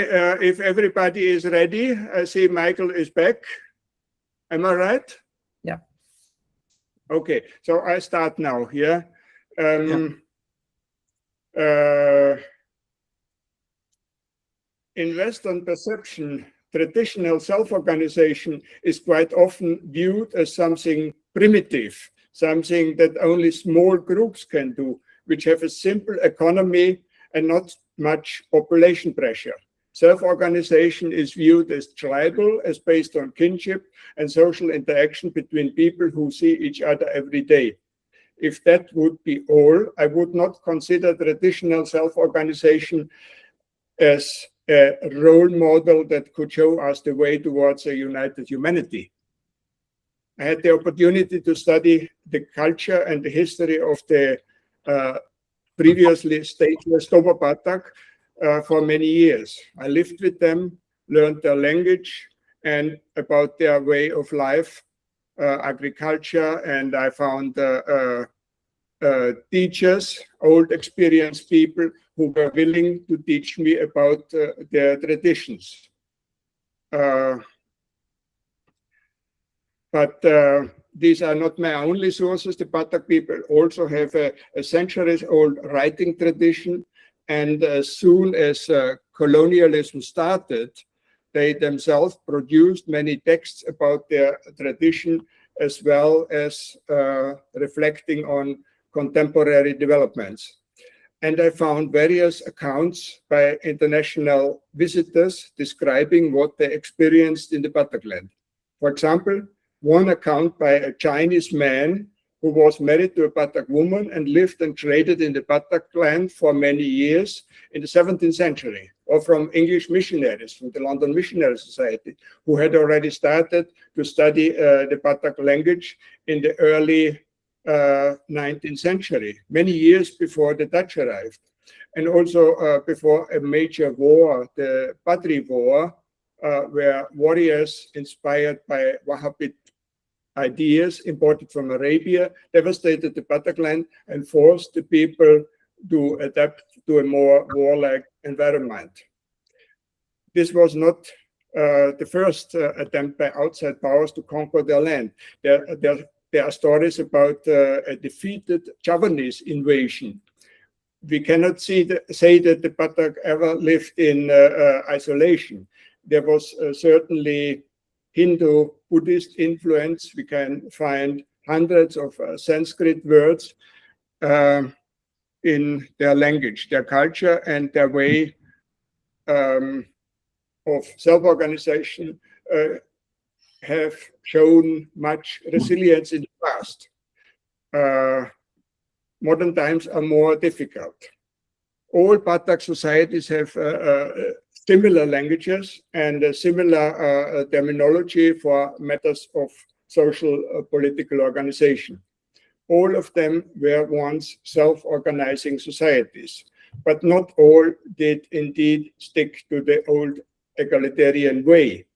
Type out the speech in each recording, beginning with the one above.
If everybody is ready, I see Michael is back. Am I right? Yeah. Okay, so I start now here. In Western perception, traditional self-organization is quite often viewed as something primitive, something that only small groups can do, which have a simple economy and not much population pressure. Self-organization is viewed as tribal, as based on kinship and social interaction between people who see each other every day. If that would be all, I would not consider traditional self-organization as a role model that could show us the way towards a united humanity. I had the opportunity to study the culture and the history of the previously stateless Toba Batak for many years. I lived with them, learned their language and about their way of life, agriculture, and I found teachers, old experienced people who were willing to teach me about their traditions. But these are not my only sources. The Batak people also have a centuries-old writing tradition, and as soon as colonialism started, they themselves produced many texts about their tradition, as well as reflecting on contemporary developments. And I found various accounts by international visitors describing what they experienced in the Batak land. For example, one account by a Chinese man who was married to a Batak woman and lived and traded in the Batak land for many years in the 17th century, or from English missionaries from the London Missionary Society, who had already started to study the Batak language in the early 19th century, many years before the Dutch arrived, and also before a major war, the Badri War, where warriors inspired by Wahhabite ideas imported from Arabia devastated the Batak land and forced the people to adapt to a more warlike environment. This was not the first attempt by outside powers to conquer their land. There are stories about a defeated Javanese invasion. We cannot say that the Batak ever lived in isolation. There was certainly Hindu, Buddhist influence. We can find hundreds of Sanskrit words in their language, their culture, and their way of self-organization have shown much resilience in the past. Modern times are more difficult. All Batak societies have similar languages and a similar terminology for matters of social political organization. All of them were once self-organizing societies, but not all did indeed stick to the old egalitarian way.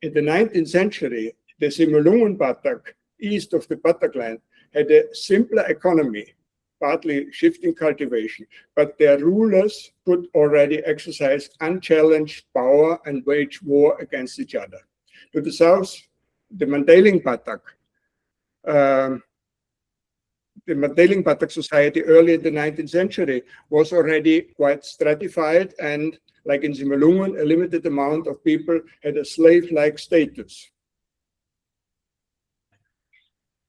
In the 19th century, the Simulungun Batak, east of the Batak land, had a simpler economy, partly shifting cultivation, but their rulers could already exercise unchallenged power and wage war against each other. To the south, the Mandailing Batak society early in the 19th century was already quite stratified, and like in Simulungun, a limited amount of people had a slave-like status.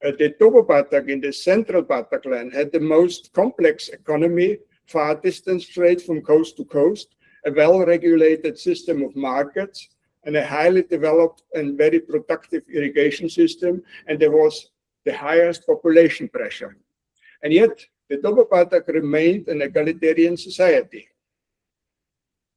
The Toba Batak in the central Batak land had the most complex economy, far distance trade from coast to coast, a well-regulated system of markets, and a highly developed and very productive irrigation system, and there was the highest population pressure. And yet, the Toba Batak remained an egalitarian society.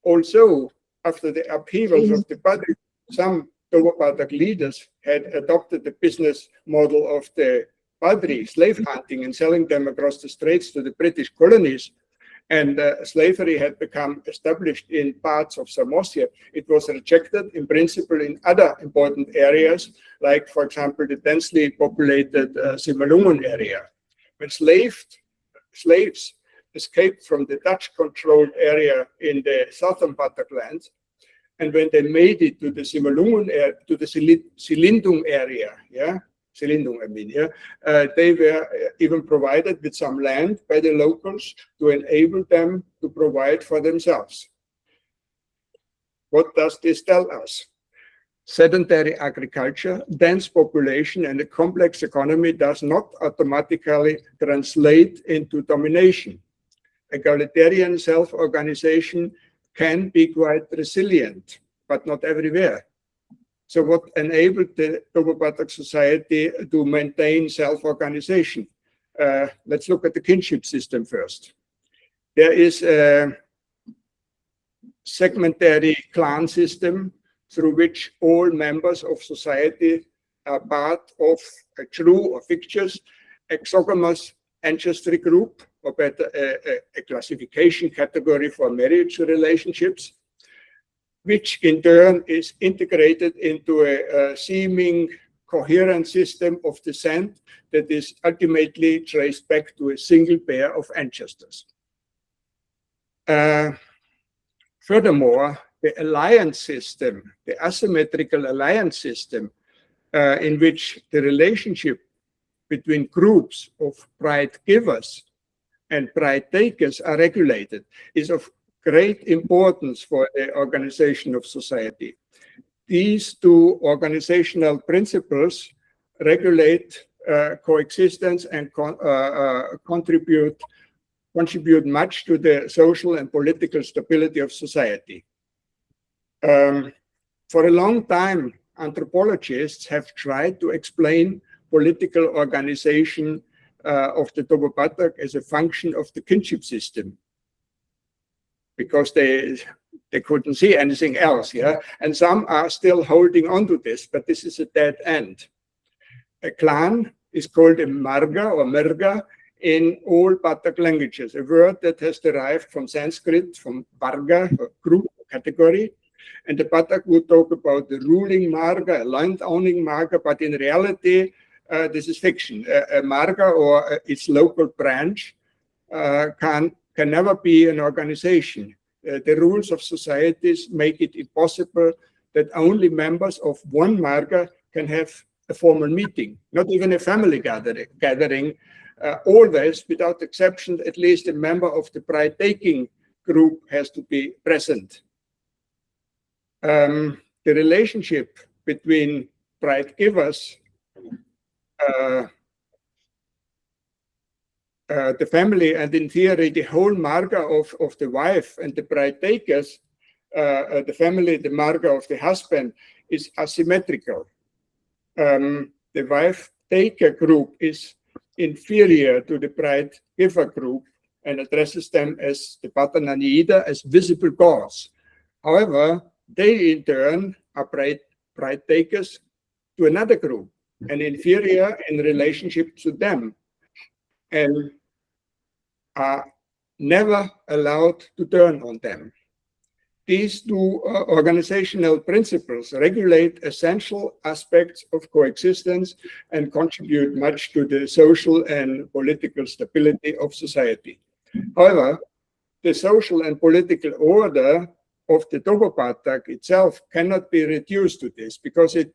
Also, after the upheavals of the Badri, some Toba Batak leaders had adopted the business model of the Badri, slave hunting and selling them across the straits to the British colonies. And slavery had become established in parts of Samosir. It was rejected in principle in other important areas, like, for example, the densely populated Simalungun area. When slaves escaped from the Dutch-controlled area in the southern Batak lands, And when they made it to the Silindung area, Silindung, I mean, they were even provided with some land by the locals to enable them to provide for themselves. What does this tell us? Sedentary agriculture, dense population, and a complex economy does not automatically translate into domination. Egalitarian self-organization can be quite resilient, but not everywhere. So what enabled the Toba Batak society to maintain self-organization? Let's look at the kinship system first. There is a segmentary clan system through which all members of society are part of a true or fictitious exogamous ancestry group, or better, a classification category for marriage relationships, which in turn is integrated into a seeming coherent system of descent that is ultimately traced back to a single pair of ancestors. Furthermore, the alliance system, the asymmetrical alliance system, in which the relationship between groups of pride givers and pride takers are regulated, is of great importance for the organization of society. These two organizational principles regulate coexistence and contribute much to the social and political stability of society. For a long time, anthropologists have tried to explain political organization of the Toba Batak as a function of the kinship system, because they couldn't see anything else, and some are still holding on to this, but this is a dead end. A clan is called a marga or merga in all Batak languages, a word that has derived from Sanskrit, from varga, or group, category. And the Batak would talk about the ruling marga, a land-owning marga, but in reality, this is fiction. A marga or its local branch can never be an organization. The rules of societies make it impossible that only members of one marga can have a formal meeting, not even a family gathering. Always, without exception, at least a member of the pride-taking group has to be present. The relationship between pride givers, the family, and in theory the whole marga of the wife, and the pride takers, the family, the marga of the husband, is asymmetrical. The wife taker group is inferior to the pride giver group and addresses them as the Patananiida, as visible gods. However, they in turn are pride takers to another group and inferior in relationship to them, and are never allowed to turn on them. These two organizational principles regulate essential aspects of coexistence and contribute much to the social and political stability of society. However, the social and political order of the Toba Batak itself cannot be reduced to this, because it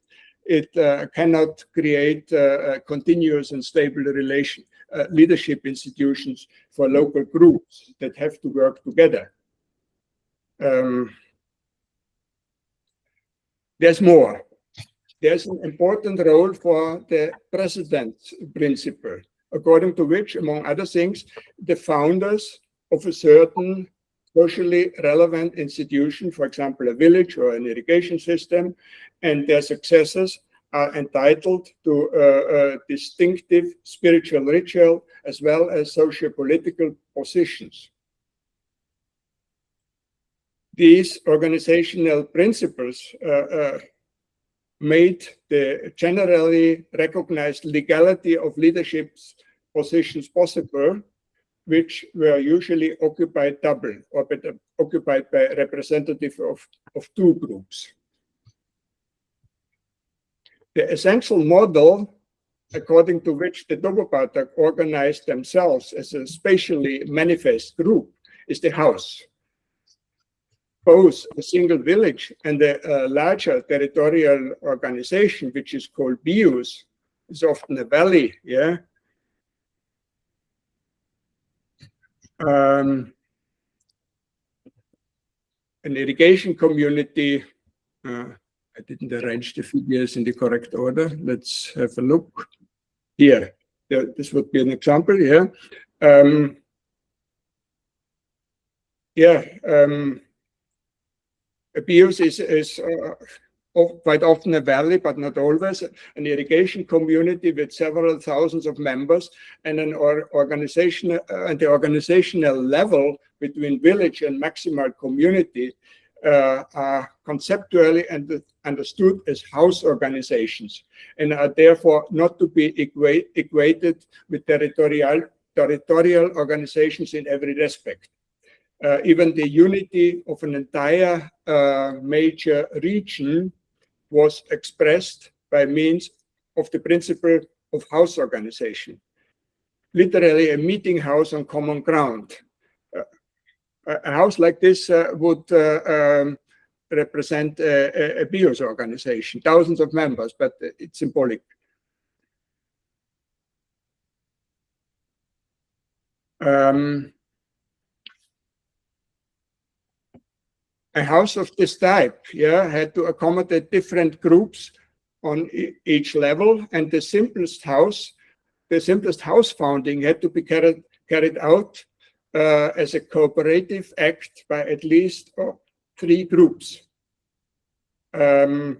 cannot create continuous and stable leadership institutions for local groups that have to work together. There's more. There's an important role for the precedence principle, according to which, among other things, the founders of a certain socially relevant institution, for example, a village or an irrigation system, and their successors are entitled to a distinctive spiritual ritual as well as socio-political positions. These organizational principles made the generally recognized legality of leadership positions possible, which were usually occupied double, or occupied by a representative of two groups. The essential model according to which the Toba Batak organized themselves as a spatially manifest group is the house. both a single village and a larger territorial organization, which is called bios, is often a valley, yeah. An irrigation community, I didn't arrange the figures in the correct order. Let's have a look here. This would be an example, yeah. Bios is quite often a valley, but not always, an irrigation community with several thousands of members, and an organization and the organizational level between village and maximal community are conceptually understood as house organizations, and are therefore not to be equated with territorial organizations in every respect. Even the unity of an entire major region was expressed by means of the principle of house organization, literally a meeting house on common ground. A house like this would represent a bios organization, thousands of members, but it's symbolic. A house of this type, yeah, had to accommodate different groups on each level, and the simplest house founding had to be carried out as a cooperative act by at least 3 groups. The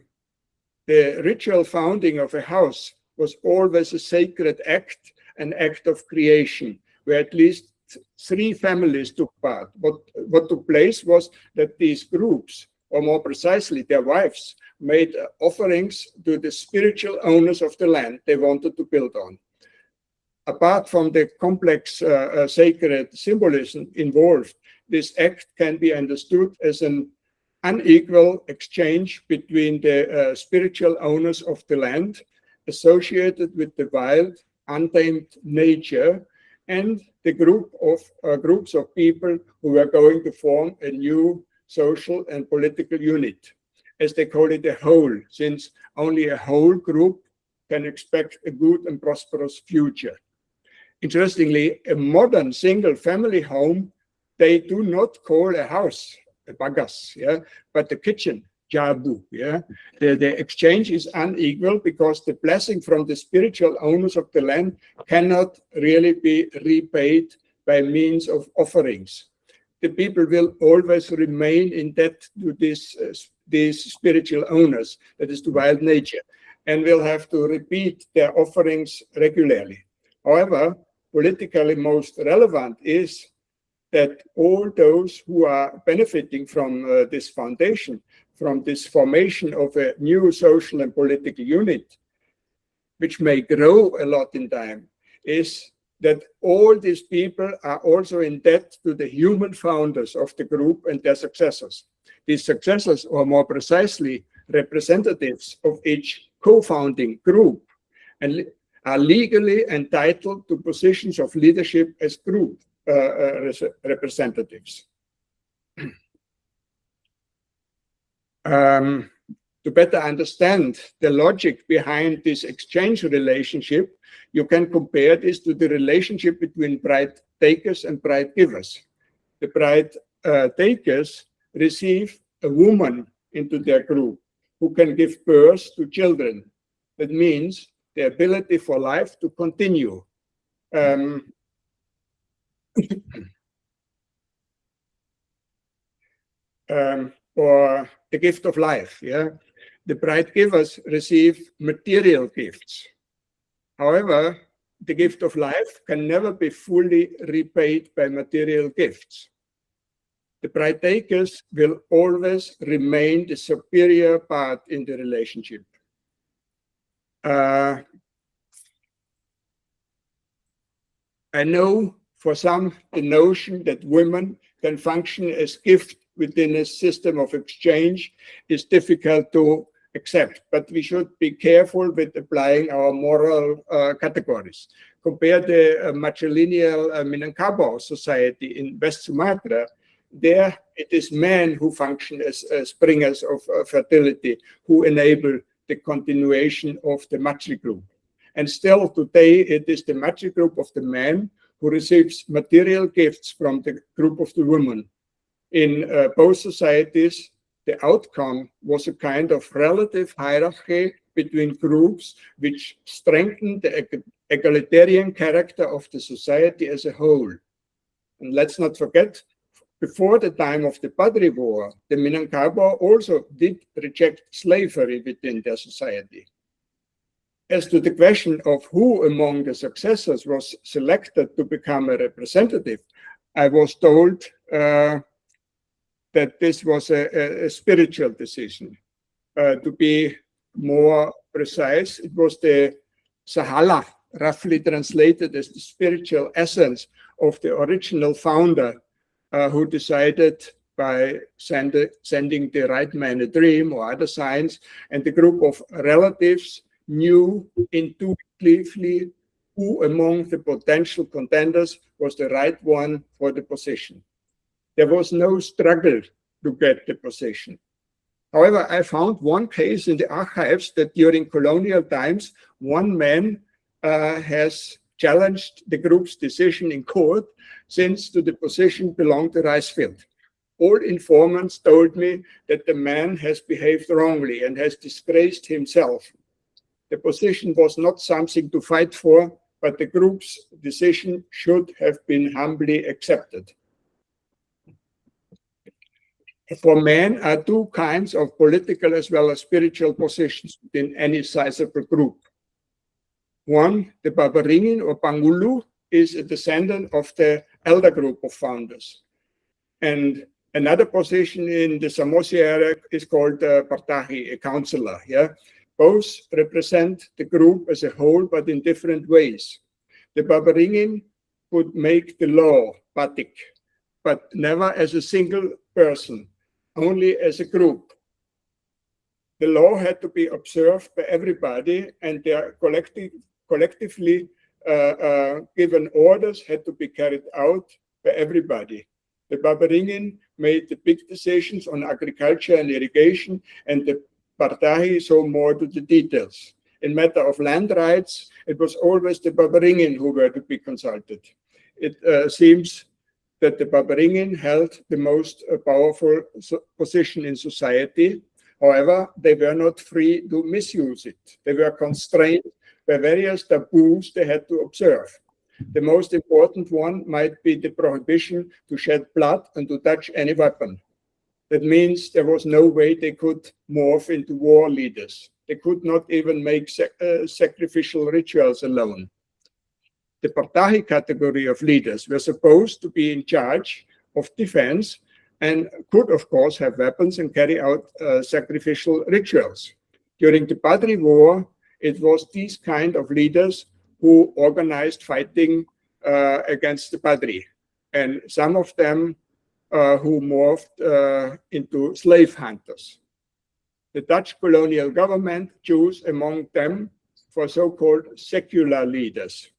ritual founding of a house was always a sacred act, an act of creation, where at least 3 families took part. What took place was that these groups, or more precisely their wives, made offerings to the spiritual owners of the land they wanted to build on. Apart from the complex sacred symbolism involved, this act can be understood as an unequal exchange between the spiritual owners of the land, associated with the wild, untamed nature, and the groups of people who were going to form a new social and political unit, as they call it, a whole, since only a whole group can expect a good and prosperous future. Interestingly, a modern single-family home, they do not call a house a bagas, yeah, but the kitchen, jabu, yeah. The exchange is unequal because the blessing from the spiritual owners of the land cannot really be repaid by means of offerings. The people will always remain in debt to these spiritual owners, that is to wild nature, and will have to repeat their offerings regularly. However, politically most relevant is that all those who are benefiting from this foundation, from this formation of a new social and political unit, which may grow a lot in time, is that all these people are also in debt to the human founders of the group and their successors. These successors, or more precisely, representatives of each co-founding group, and are legally entitled to positions of leadership as group representatives. To better understand the logic behind this exchange relationship, you can compare this to the relationship between bride takers and bride givers. The bride takers receive a woman into their group who can give birth to children. That means the ability for life to continue. Or the gift of life, yeah. The bride givers receive material gifts. However, the gift of life can never be fully repaid by material gifts. The bride takers will always remain the superior part in the relationship. I know for some the notion that women can function as gift within a system of exchange is difficult to accept, but we should be careful with applying our moral categories. Compare the matrilineal Minangkabau society in West Sumatra. There it is men who function as springers of fertility, who enable the continuation of the matri group. And still today, it is the matri group of the men who receives material gifts from the group of the women. In both societies, the outcome was a kind of relative hierarchy between groups, which strengthened the egalitarian character of the society as a whole. And let's not forget, before the time of the Padri War, the Minangkabau also did reject slavery within their society. As to the question of who among the successors was selected to become a representative, I was told that this was a spiritual decision. To be more precise, it was the Sahala, roughly translated as the spiritual essence of the original founder, who decided by sending the right man a dream or other signs, and the group of relatives knew intuitively who among the potential contenders was the right one for the position. There was no struggle to get the position. However, I found one case in the archives that during colonial times, one man has challenged the group's decision in court, since to the position belonged the rice field. All informants told me that the man has behaved wrongly and has disgraced himself. The position was not something to fight for, but the group's decision should have been humbly accepted. For men are two kinds of political as well as spiritual positions within any sizable group. One, the Barberingin or Pangulu, is a descendant of the elder group of founders. And another position in the Samosir area is called Partahi, a counselor. Yeah? Both represent the group as a whole, but in different ways. The Barberingin would make the law, Batik, but never as a single person, only as a group. The law had to be observed by everybody, and their collectively given orders had to be carried out by everybody. The Barberingin made the big decisions on agriculture and irrigation, and the Partahi saw more to the details. In matter of land rights, it was always the Barberingin who were to be consulted. It seems that the Barberingin held the most powerful position in society. However, they were not free to misuse it. They were constrained by various taboos they had to observe. The most important one might be the prohibition to shed blood and to touch any weapon. That means there was no way they could morph into war leaders. They could not even make sacrificial rituals alone. The Partahi category of leaders were supposed to be in charge of defense and could, of course, have weapons and carry out sacrificial rituals. During the Padri War, it was these kind of leaders who organized fighting against the Padri, and some of them who morphed into slave hunters. The Dutch colonial government chose among them for so-called secular leaders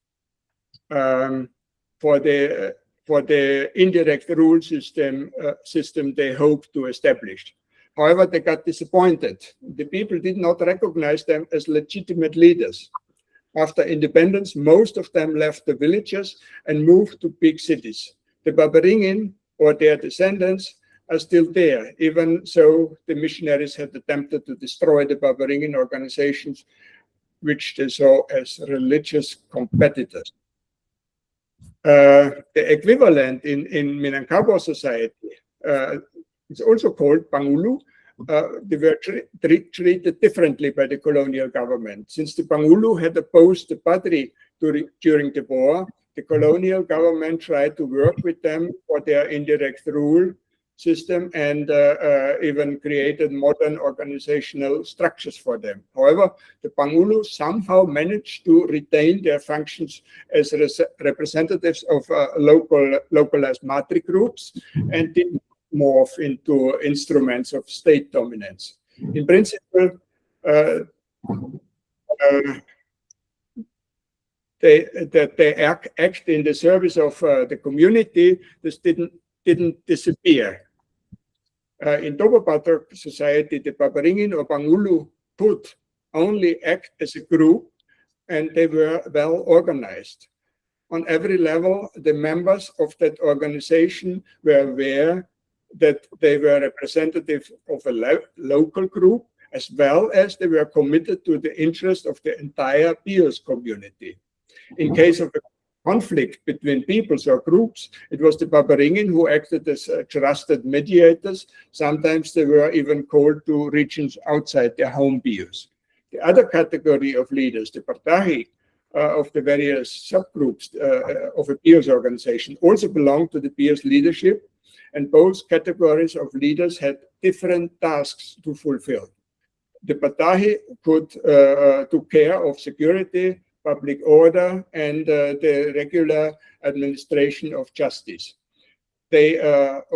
for the indirect rule system they hoped to establish. However, they got disappointed. The people did not recognize them as legitimate leaders. After independence, most of them left the villages and moved to big cities. The Barberingin or their descendants are still there, even so the missionaries had attempted to destroy the Barberingin organizations, which they saw as religious competitors. The equivalent in Minangkabau society is also called Pangulu. They were treated differently by the colonial government. Since the Pangulu had opposed the Padri during the war, the colonial government tried to work with them for their indirect rule system and even created modern organizational structures for them. However, the Pangulu somehow managed to retain their functions as representatives of localized matri groups and did morph into instruments of state dominance. In principle, they act in the service of the community. This didn't disappear. In Toba Batak society, the Paparingin or Bangulu could only act as a group, and they were well organized. On every level, the members of that organization were aware that they were representative of a local group, as well as they were committed to the interest of the entire Bios community. In case of a conflict between peoples or groups, it was the Paparingin who acted as trusted mediators. Sometimes they were even called to regions outside their home Bios. The other category of leaders, the Partahi, of the various subgroups of a Bios organization, also belonged to the Bios leadership, and both categories of leaders had different tasks to fulfill. The Partahi could took care of security, public order, and the regular administration of justice. They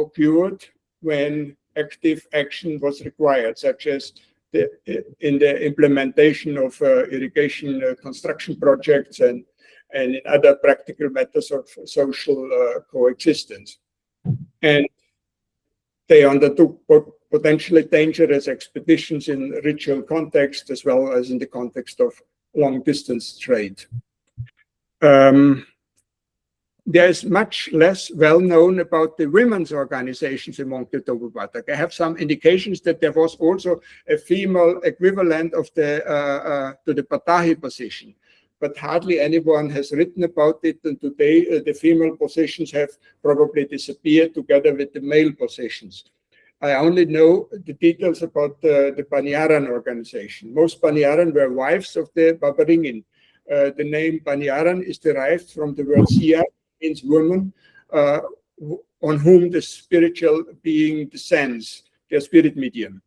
occurred when active action was required, such as in the implementation of irrigation construction projects and in other practical matters of social coexistence. And they undertook potentially dangerous expeditions in ritual context, as well as in the context of long-distance trade. There is much less well known about the women's organizations among the Toba Batak. I have some indications that there was also a female equivalent of the to the Partahi position, but hardly anyone has written about it. And today, the female positions have probably disappeared together with the male positions. I only know the details about the Banyaran organization. Most Banyaran were wives of the Paparingin. The name Banyaran is derived from the word Sia, means woman, on whom the spiritual being descends, their spirit medium.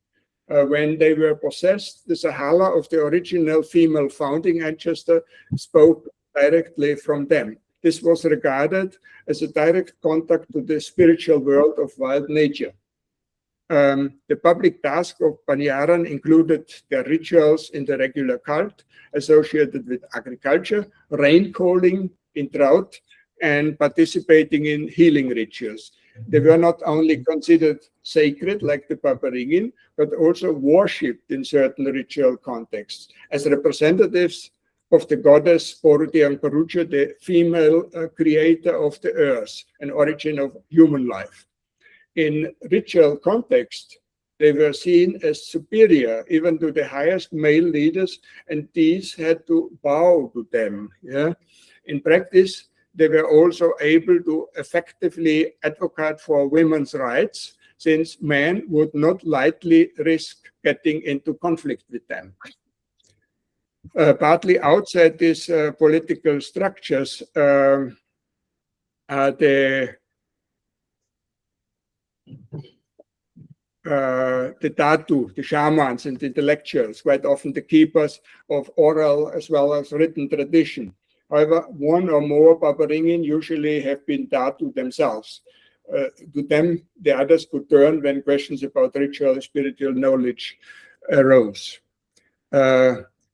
When they were possessed, the Sahala of the original female founding ancestor spoke directly from them. This was regarded as a direct contact to the spiritual world of wild nature. The public task of Banyaran included their rituals in the regular cult associated with agriculture, rain calling in drought, and participating in healing rituals. They were not only considered sacred like the Paparingin, but also worshipped in certain ritual contexts as representatives of the goddess Poruti Paruja, the female creator of the earth and origin of human life. In ritual context, they were seen as superior even to the highest male leaders, and these had to bow to them. Yeah? In practice, they were also able to effectively advocate for women's rights, since men would not lightly risk getting into conflict with them. Partly outside these political structures, the Datu, the shamans and the intellectuals, quite often the keepers of oral as well as written tradition. However, one or more Paparingin usually have been Datu themselves. To them, the others could turn when questions about ritual spiritual knowledge arose.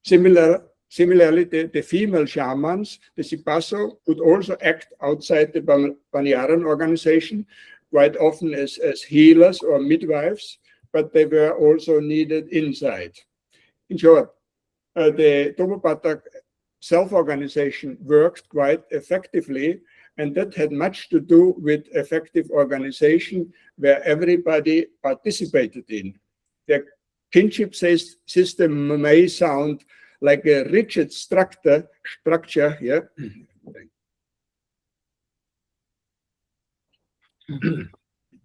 Similarly, the female shamans, the Sipaso, could also act outside the Banyaran organization, quite often as healers or midwives, but they were also needed inside. In short, the Toba Batak self-organization worked quite effectively, and that had much to do with effective organization where everybody participated in. The kinship system may sound like a rigid structure, yeah.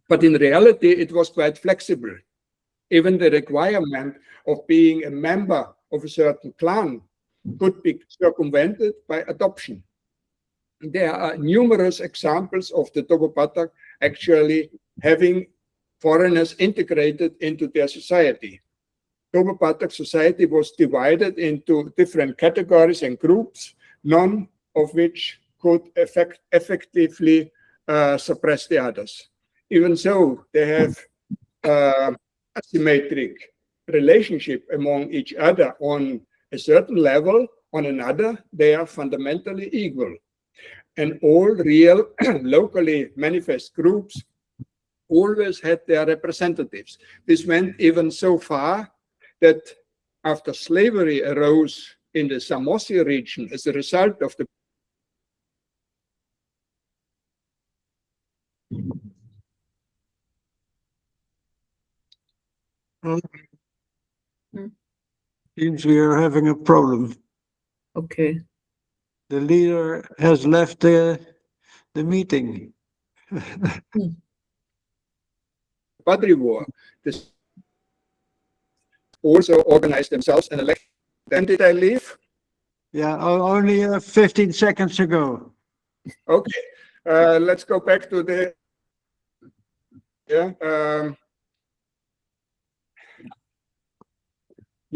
But in reality, it was quite flexible. Even the requirement of being a member of a certain clan could be circumvented by adoption. There are numerous examples of the Toba Batak actually having foreigners integrated into their society. Toba Batak society was divided into different categories and groups, none of which could effectively suppress the others. Even so, they have asymmetric relationship among each other. On a certain level, on another, they are fundamentally equal. And all real locally manifest groups always had their representatives. This went even so far that after slavery arose in the Sumatra region as a result of the Seems we are having a problem. Okay. The leader has left the meeting. Padri War. This also organized themselves and elected. Then did I leave? Yeah, only 15 seconds ago. Okay, let's go back to the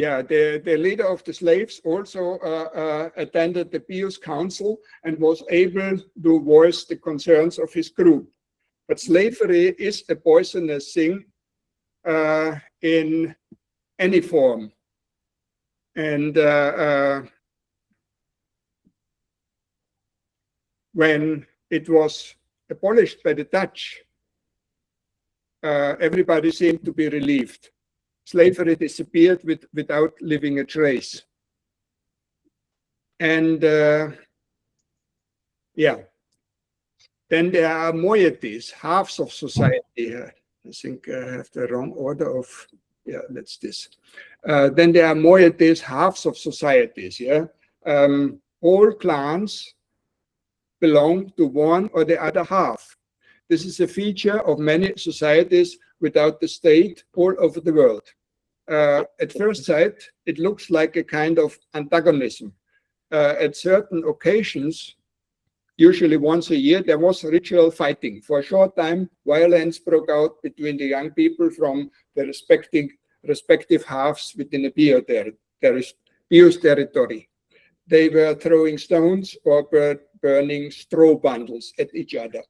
the leader of the slaves also attended the Pious Council and was able to voice the concerns of his group. But slavery is a poisonous thing in any form. And when it was abolished by the Dutch, everybody seemed to be relieved. Slavery disappeared without leaving a trace. And then there are moieties, halves of society. I think I have the wrong order of, that's this. Then there are moieties, halves of societies. All clans belong to one or the other half. This is a feature of many societies without the state all over the world. At first sight, it looks like a kind of antagonism. At certain occasions, usually once a year, there was ritual fighting. For a short time, violence broke out between the young people from the respective halves within a Pious territory. They were throwing stones or burning straw bundles at each other.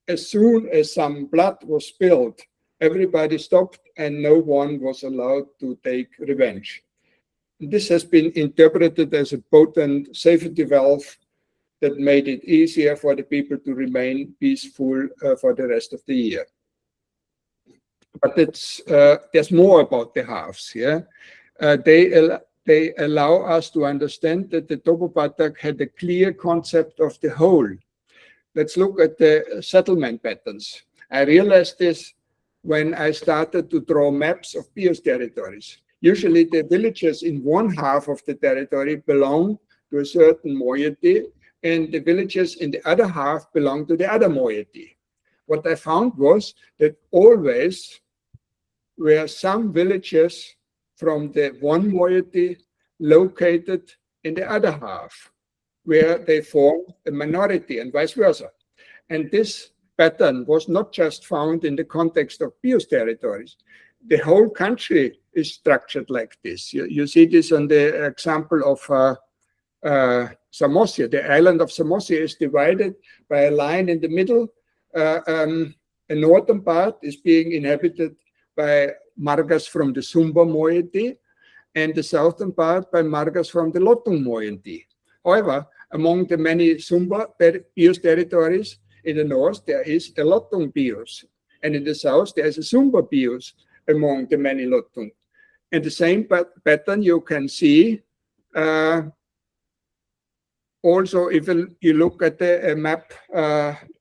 As soon as some blood was spilled, everybody stopped and no one was allowed to take revenge. This has been interpreted as a potent safety valve that made it easier for the people to remain peaceful for the rest of the year. But there's more about the halves. They allow us to understand that the Toba Batak had a clear concept of the whole. Let's look at the settlement patterns. I realized this when I started to draw maps of Pious territories. Usually the villages in one half of the territory belong to a certain moiety, and the villages in the other half belong to the other moiety. What I found was that always were some villages from the one moiety located in the other half, where they formed a minority and vice versa. And this pattern was not just found in the context of Pious territories. The whole country is structured like this. You see this on the example of Sumatra. The island of Sumatra is divided by a line in the middle. A northern part is being inhabited by Margas from the Sumba moiety, and the southern part by Margas from the Lotung moiety. However, among the many Sumba Pious territories in the north, there is a Lotung Pious, and in the south, there is a Sumba Pious among the many Lotung. And the same pattern you can see also if you look at the map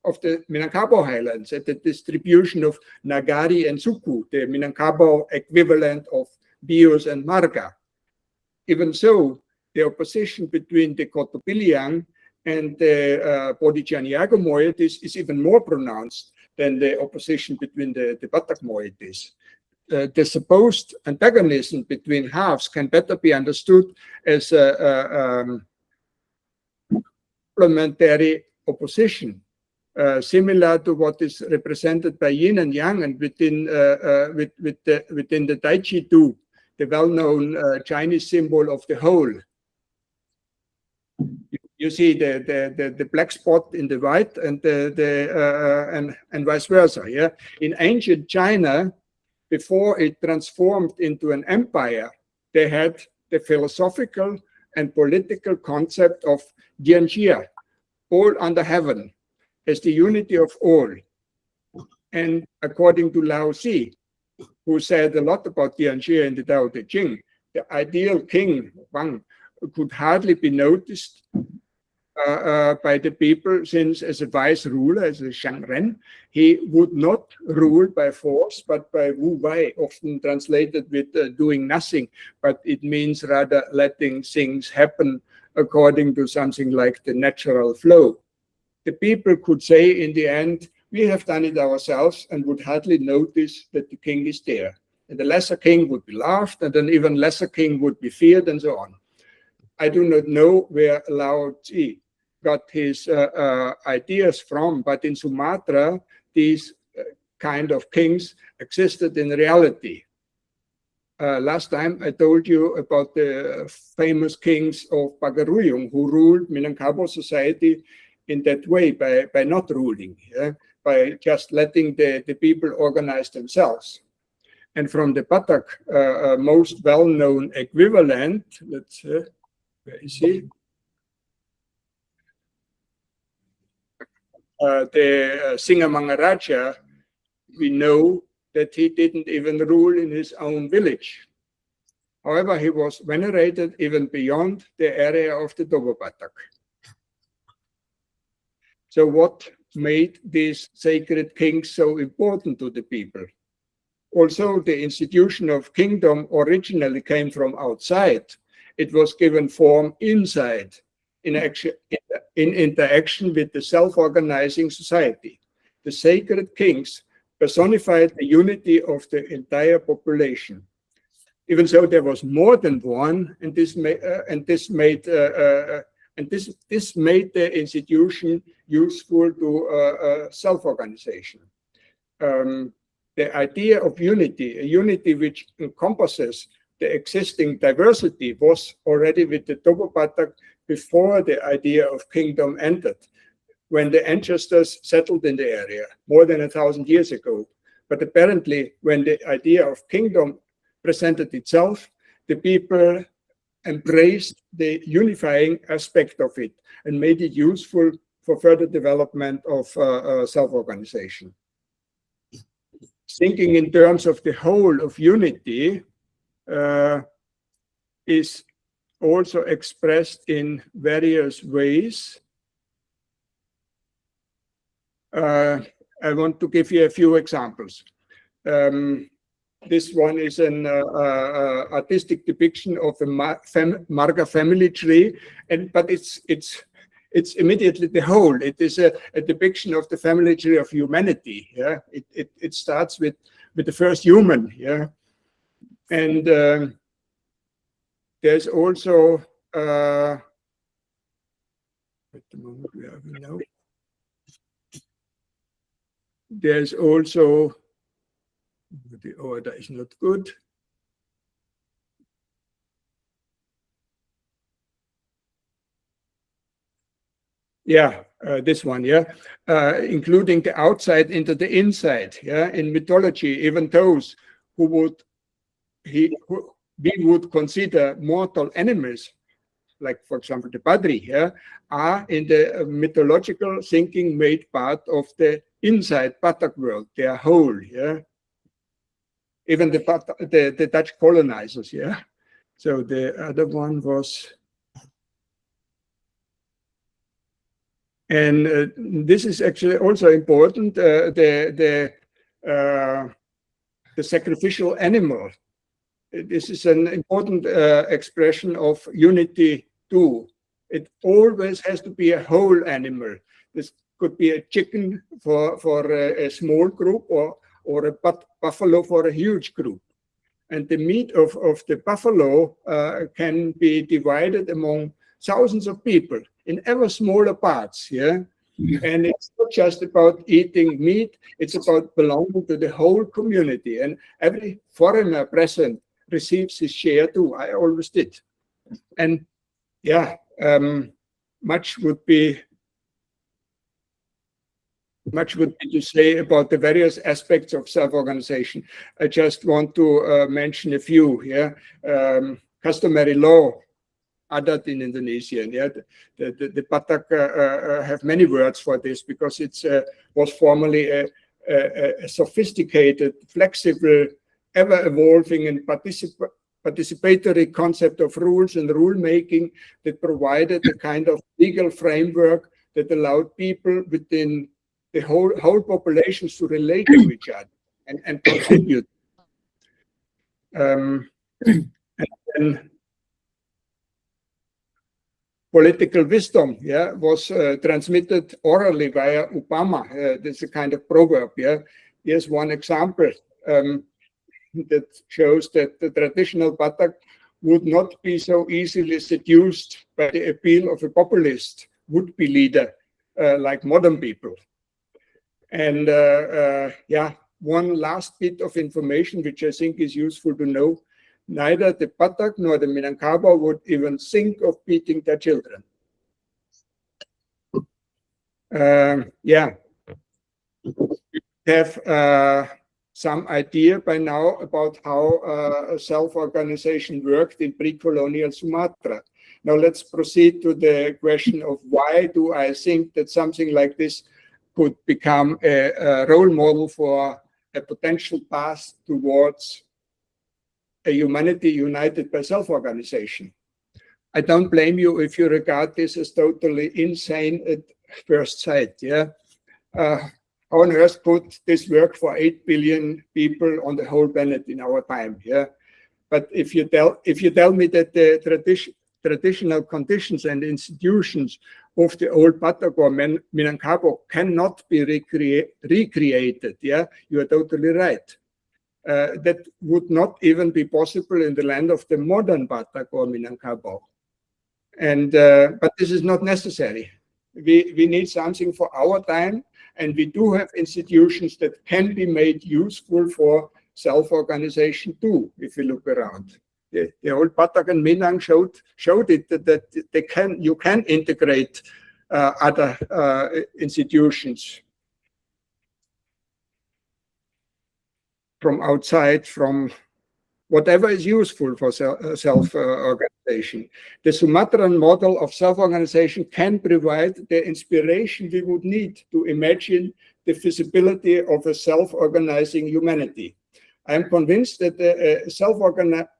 of the Minangkabau Highlands, at the distribution of Nagari and Suku, the Minangkabau equivalent of Pious and Marga. Even so, the opposition between the Kotopiliang and the Bodhijaniago moieties is even more pronounced than the opposition between the Batak moieties. The supposed antagonism between halves can better be understood as a complementary opposition, similar to what is represented by yin and yang, and within the Daichi Tu, the well-known Chinese symbol of the whole. You see the black spot in the white and and vice versa. Yeah, in ancient China, before it transformed into an empire, they had the philosophical and political concept of Jianjia, all under heaven, as the unity of all. And according to Lao Tzu, who said a lot about Tianjie in the Tao Te Ching, the ideal king, Wang, could hardly be noticed by the people, since as a wise ruler, as a Shangren, he would not rule by force, but by Wu Wei, often translated with doing nothing, but it means rather letting things happen according to something like the natural flow. The people could say in the end, we have done it ourselves, and would hardly notice that the king is there. And the lesser king would be laughed, and an even lesser king would be feared, and so on. I do not know where Lao Tzu got his ideas from, but in Sumatra, these kind of kings existed in reality. Last time I told you about the famous kings of Pagaruyung, who ruled Minangkabau society in that way, by not ruling, by just letting the people organize themselves. And from the Batak, most well-known equivalent, let's where is he? The Singamangaraja, we know that he didn't even rule in his own village. However, he was venerated even beyond the area of the Toba Batak. So what made these sacred kings so important to the people? Also, the institution of kingdom originally came from outside. It was given form inside, in interaction with the self-organizing society. The sacred kings personified the unity of the entire population. Even so, there was more than one, and this made the institution useful to self-organization. The idea of unity, a unity which encompasses the existing diversity, was already with the Toba Batak before the idea of kingdom entered, when the ancestors settled in the area more than 1,000 years ago. But apparently, when the idea of kingdom presented itself, the people embraced the unifying aspect of it and made it useful for further development of self-organization. Thinking in terms of the whole of unity is also expressed in various ways. I want to give you a few examples. This one is an artistic depiction of a Marga family tree, but it's immediately the whole. It is a depiction of the family tree of humanity. Yeah, it starts with the first human. Yeah, and there's also wait a moment, where are we now? There's also, the order is not good. Yeah, this one, yeah, including the outside into the inside. Yeah, in mythology, even those who we would consider mortal animals, like for example the Padri, yeah, are in the mythological thinking made part of the inside Batak world. They are whole. Yeah, even the Dutch colonizers. Yeah, so the other one was. And this is actually also important, the sacrificial animal. This is an important expression of unity too. It always has to be a whole animal. This could be a chicken for a small group, or a buffalo for a huge group. And the meat of the buffalo can be divided among thousands of people in ever smaller parts, yeah? And it's not just about eating meat, it's about belonging to the whole community. And every foreigner present receives his share too. I always did. And yeah, much would be to say about the various aspects of self-organization. I just want to mention a few here. Customary law, adat in Indonesian. Yeah, the Batak have many words for this, because it was formerly a sophisticated, flexible, ever-evolving and participatory concept of rules and rule-making that provided a kind of legal framework that allowed people within the whole populations to relate to each other and contribute. And then political wisdom, was transmitted orally via Obama. There's a kind of proverb. Here's one example that shows that the traditional Batak would not be so easily seduced by the appeal of a populist would-be leader like modern people. And one last bit of information which I think is useful to know: neither the Batak nor the Minangkabau would even think of beating their children. Have some idea by now about how self-organization worked in pre-colonial Sumatra. Now let's proceed to the question of why do I think that something like this could become a role model for a potential path towards a humanity united by self-organization. I don't blame you if you regard this as totally insane at first sight. How on earth could this work for 8 billion people on the whole planet in our time? But if you tell me that the traditional conditions and institutions of the old Batak or Minangkabau cannot be recreated, you are totally right. That would not even be possible in the land of the modern Batak or Minangkabau. And but this is not necessary. We need something for our time, and we do have institutions that can be made useful for self-organization too, if you look around. The old Batak and Minang showed it that you can integrate other institutions from outside, from whatever is useful for self-organization. The Sumatran model of self-organization can provide the inspiration we would need to imagine the feasibility of a self-organizing humanity. I am convinced that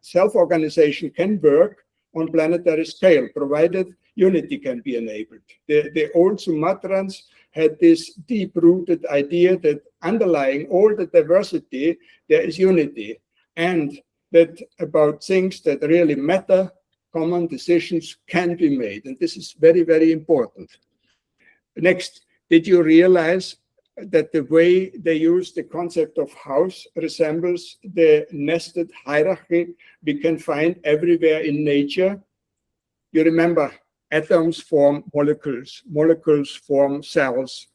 self-organization can work on planetary scale, provided unity can be enabled. The old Sumatrans had this deep-rooted idea that underlying all the diversity, there is unity, and that about things that really matter, common decisions can be made. And this is very, very important. Next, did you realize that the way they use the concept of house resembles the nested hierarchy we can find everywhere in nature? You remember, atoms form molecules, molecules form cells,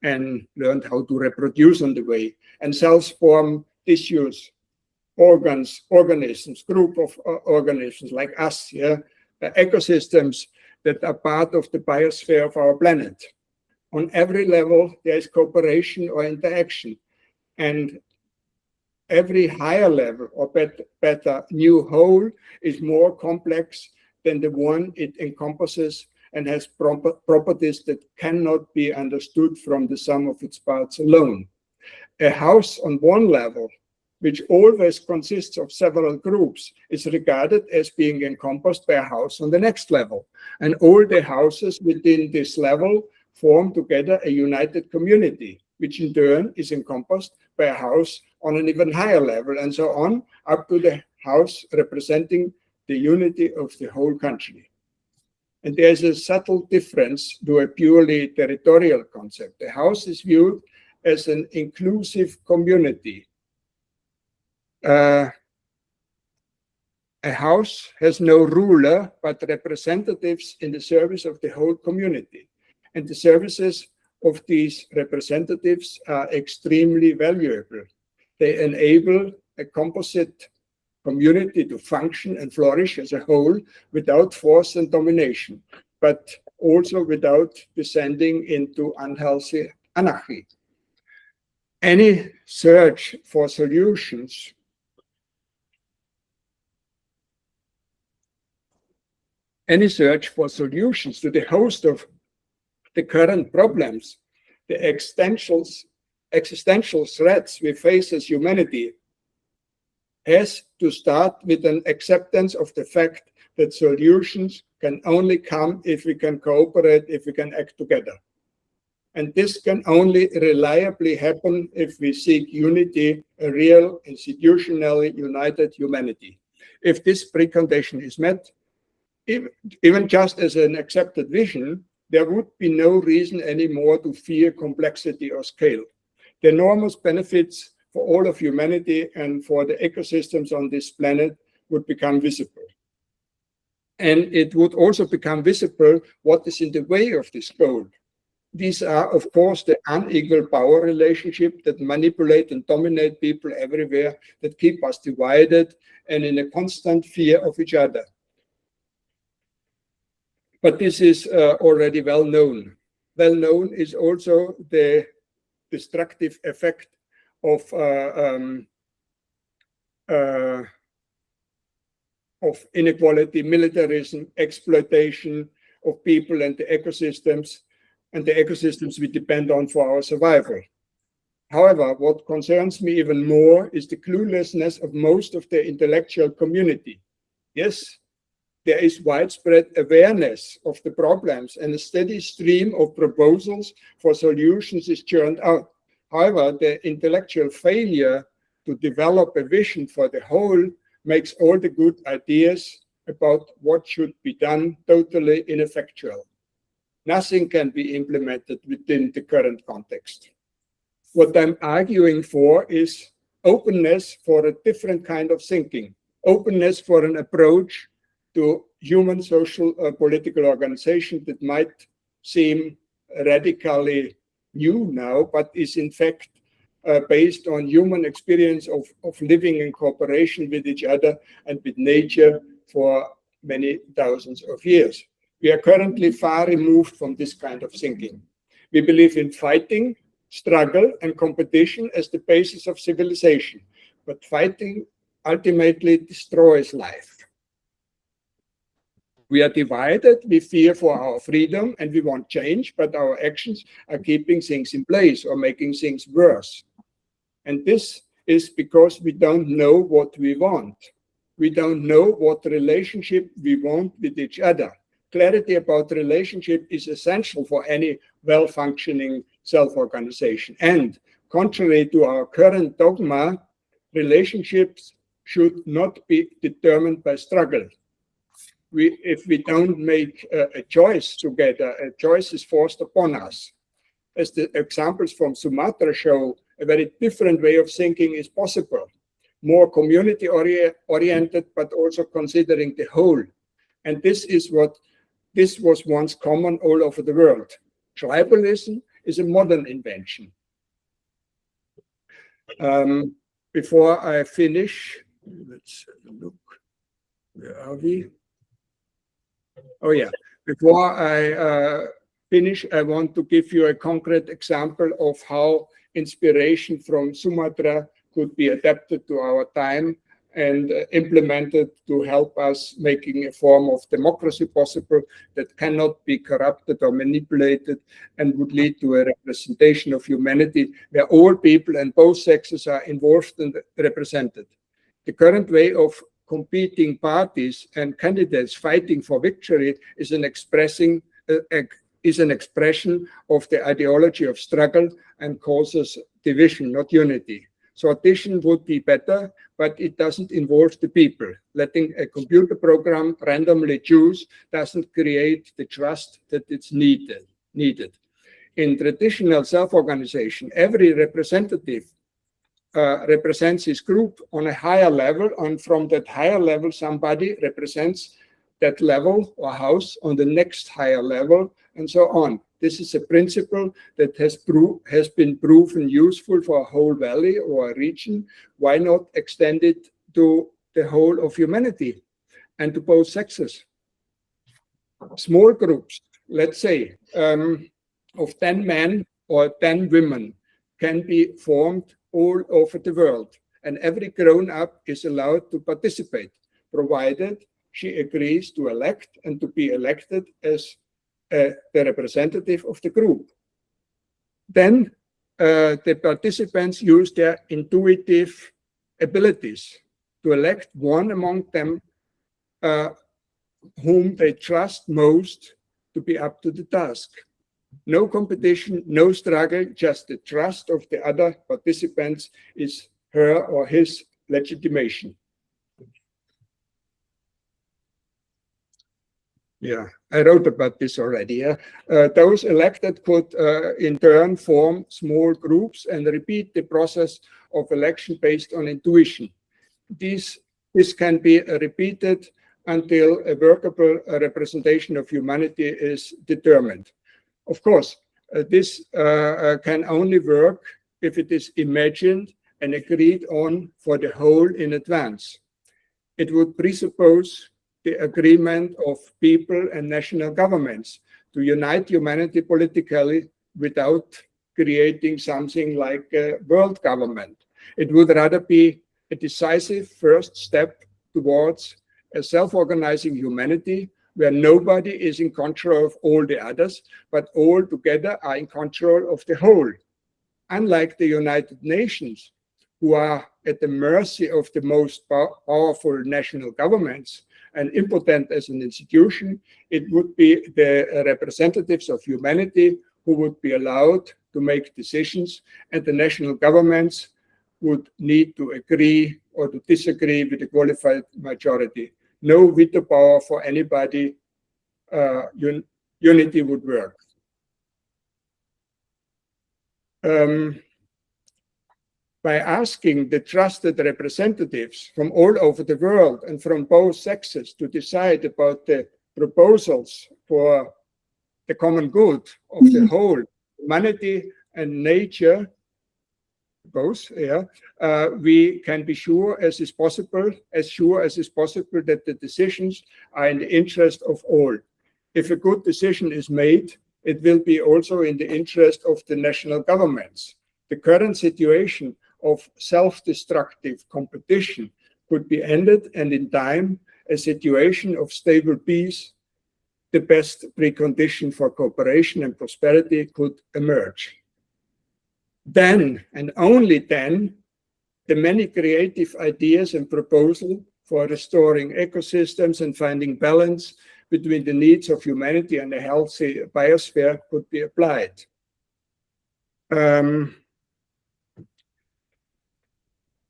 and learned how to reproduce on the way. And cells form tissues, organs, organisms, group of organisms like us, ecosystems that are part of the biosphere of our planet. On every level, there is cooperation or interaction. And every higher level, or better, new whole, is more complex than the one it encompasses and has properties that cannot be understood from the sum of its parts alone. A house on one level, which always consists of several groups, is regarded as being encompassed by a house on the next level. And all the houses within this level form together a united community, which in turn is encompassed by a house on an even higher level, and so on, up to the house representing the unity of the whole country. And there's a subtle difference to a purely territorial concept. The house is viewed as an inclusive community. A house has no ruler, but representatives in the service of the whole community. And the services of these representatives are extremely valuable. They enable a composite community to function and flourish as a whole without force and domination, but also without descending into unhealthy anarchy. Any search for solutions to the host of the current problems, the existential existential threats we face as humanity has to start with an acceptance of the fact that solutions can only come if we can cooperate, if we can act together. And this can only reliably happen if we seek unity, a real institutionally united humanity. If this precondition is met, even just as an accepted vision, there would be no reason anymore to fear complexity or scale. The enormous benefits for all of humanity and for the ecosystems on this planet would become visible. And it would also become visible what is in the way of this goal. These are, of course, the unequal power relationship that manipulate and dominate people everywhere, that keep us divided and in a constant fear of each other. But this is already well known. Well known is also the destructive effect of inequality, militarism, exploitation of people and the ecosystems we depend on for our survival. However, what concerns me even more is the cluelessness of most of the intellectual community. Yes, there is widespread awareness of the problems and a steady stream of proposals for solutions is churned out. However, the intellectual failure to develop a vision for the whole makes all the good ideas about what should be done totally ineffectual. Nothing can be implemented within the current context. What I'm arguing for is openness for a different kind of thinking, openness for an approach to human social political organization that might seem radically new now, but is in fact based on human experience of living in cooperation with each other and with nature for many thousands of years. We are currently far removed from this kind of thinking. We believe in fighting, struggle, and competition as the basis of civilization, but fighting ultimately destroys life. We are divided, we fear for our freedom, and we want change, but our actions are keeping things in place or making things worse. And this is because we don't know what we want. We don't know what relationship we want with each other. Clarity about relationship is essential for any well-functioning self-organization. And contrary to our current dogma, relationships should not be determined by struggle. If we don't make a choice together, a choice is forced upon us. As the examples from Sumatra show, a very different way of thinking is possible. More community-oriented, but also considering the whole. And this was once common all over the world. Tribalism is a modern invention. Before I finish, let's have a look. Where are we? Oh yeah, before I finish, I want to give you a concrete example of how inspiration from Sumatra could be adapted to our time and implemented to help us making a form of democracy possible that cannot be corrupted or manipulated and would lead to a representation of humanity where all people and both sexes are involved and represented. The current way of competing parties and candidates fighting for victory is an expression of the ideology of struggle and causes division, not unity. So addition would be better, but it doesn't involve the people. Letting a computer program randomly choose doesn't create the trust that it's needed. In traditional self-organization, every representative represents his group on a higher level, and from that higher level, somebody represents that level or house on the next higher level, and so on. This is a principle that has been proven useful for a whole valley or a region. Why not extend it to the whole of humanity and to both sexes? Small groups, let's say, of 10 men or 10 women can be formed all over the world, and every grown-up is allowed to participate, provided she agrees to elect and to be elected as the representative of the group. Then the participants use their intuitive abilities to elect one among them whom they trust most to be up to the task. No competition, no struggle, just the trust of the other participants is her or his legitimation. Yeah, I wrote about this already. Yeah? Those elected could in turn form small groups and repeat the process of election based on intuition. This can be repeated until a workable representation of humanity is determined. Of course, this can only work if it is imagined and agreed on for the whole in advance. It would presuppose the agreement of people and national governments to unite humanity politically without creating something like a world government. It would rather be a decisive first step towards a self-organizing humanity where nobody is in control of all the others, but all together are in control of the whole. Unlike the United Nations, who are at the mercy of the most powerful national governments and impotent as an institution, it would be the representatives of humanity who would be allowed to make decisions, and the national governments would need to agree or to disagree with the qualified majority. No veto power for anybody. Unity would work. By asking the trusted representatives from all over the world and from both sexes to decide about the proposals for the common good of the whole, humanity and nature, both, yeah, we can be sure as is possible that the decisions are in the interest of all. If a good decision is made, it will be also in the interest of the national governments. The current situation of self-destructive competition could be ended, and in time, a situation of stable peace, the best precondition for cooperation and prosperity, could emerge. Then, and only then, the many creative ideas and proposals for restoring ecosystems and finding balance between the needs of humanity and a healthy biosphere could be applied.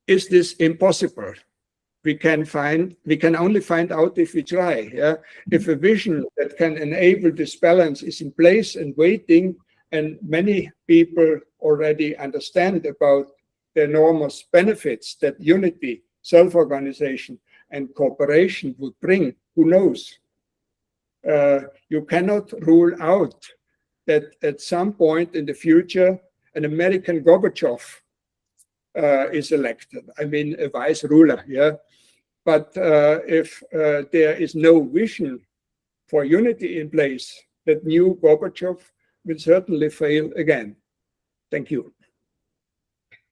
Is this impossible? We can only find out if we try. Yeah? If a vision that can enable this balance is in place and waiting, and many people already understand about the enormous benefits that unity, self-organization, and cooperation would bring, who knows? You cannot rule out that at some point in the future, an American Gorbachev is elected. I mean, a wise ruler, yeah. But if there is no vision for unity in place, that new Gorbachev will certainly fail again. Thank you.